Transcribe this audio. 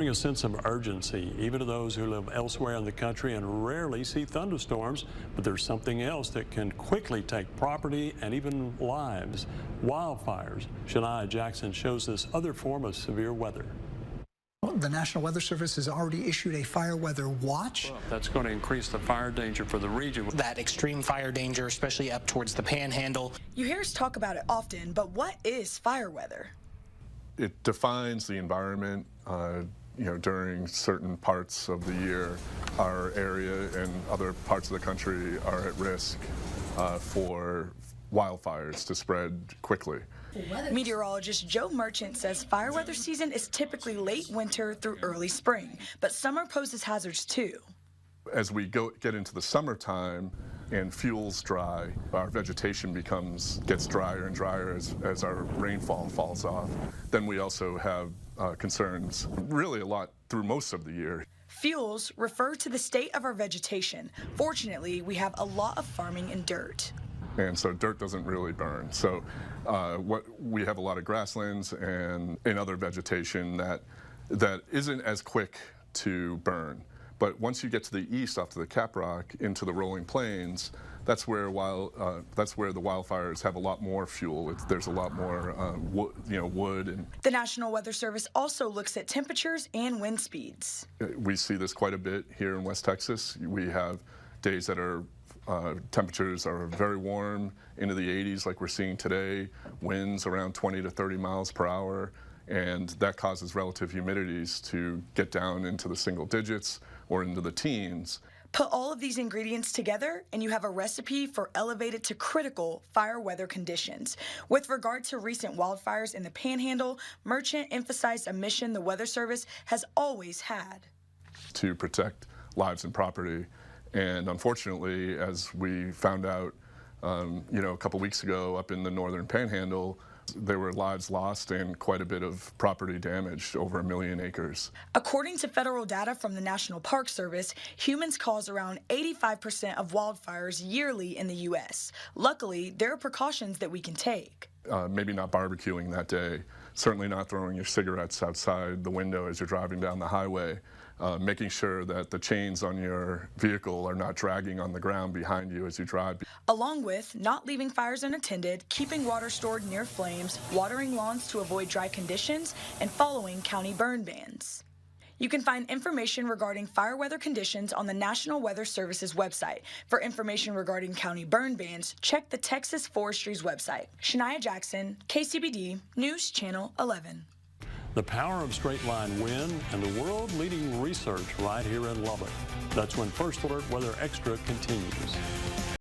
A sense of urgency, even to those who live elsewhere in the country and rarely see thunderstorms, but there's something else that can quickly take property and even lives: wildfires. Shania Jackson shows this other form of severe weather. The National Weather Service has already issued a fire weather watch. That's going to increase the fire danger for the region. That extreme fire danger, especially up towards the Panhandle. You hear us talk about it often, but what is fire weather? It defines the environment. During certain parts of the year, our area and other parts of the country are at risk for wildfires to spread quickly. Meteorologist Joe Merchant says fire weather season is typically late winter through early spring, but summer poses hazards too. As we get into the summertime and fuels dry, our vegetation gets drier and drier as our rainfall falls off. Then we also have concerns really a lot through most of the year. Fuels refer to the state of our vegetation. Fortunately, we have a lot of farming and dirt. And so dirt doesn't really burn. So we have a lot of grasslands and other vegetation that isn't as quick to burn. But once you get to the east, off to the Caprock, into the rolling plains, that's where the wildfires have a lot more fuel. There's a lot more wood. And the National Weather Service also looks at temperatures and wind speeds. We see this quite a bit here in West Texas. We have days that are temperatures are very warm, into the 80s like we're seeing today, winds around 20 to 30 miles per hour, and that causes relative humidities to get down into the single digits or into the teens. Put all of these ingredients together and you have a recipe for elevated to critical fire weather conditions. With regard to recent wildfires in the Panhandle, Merchant emphasized a mission the Weather Service has always had: to protect lives and property. And unfortunately, as we found out a couple weeks ago up in the northern Panhandle, there were lives lost and quite a bit of property damaged, over 1 million acres. According to federal data from the National Park Service, humans cause around 85% of wildfires yearly in the U.S. Luckily, there are precautions that we can take. Maybe not barbecuing that day, certainly not throwing your cigarettes outside the window as you're driving down the highway, making sure that the chains on your vehicle are not dragging on the ground behind you as you drive. Along with not leaving fires unattended, keeping water stored near flames, watering lawns to avoid dry conditions, and following county burn bans. You can find information regarding fire weather conditions on the National Weather Service's website. For information regarding county burn bans, check the Texas Forestry's website. Shania Jackson, KCBD News Channel 11. The power of straight-line wind and the world-leading research right here in Lubbock. That's when First Alert Weather Extra continues.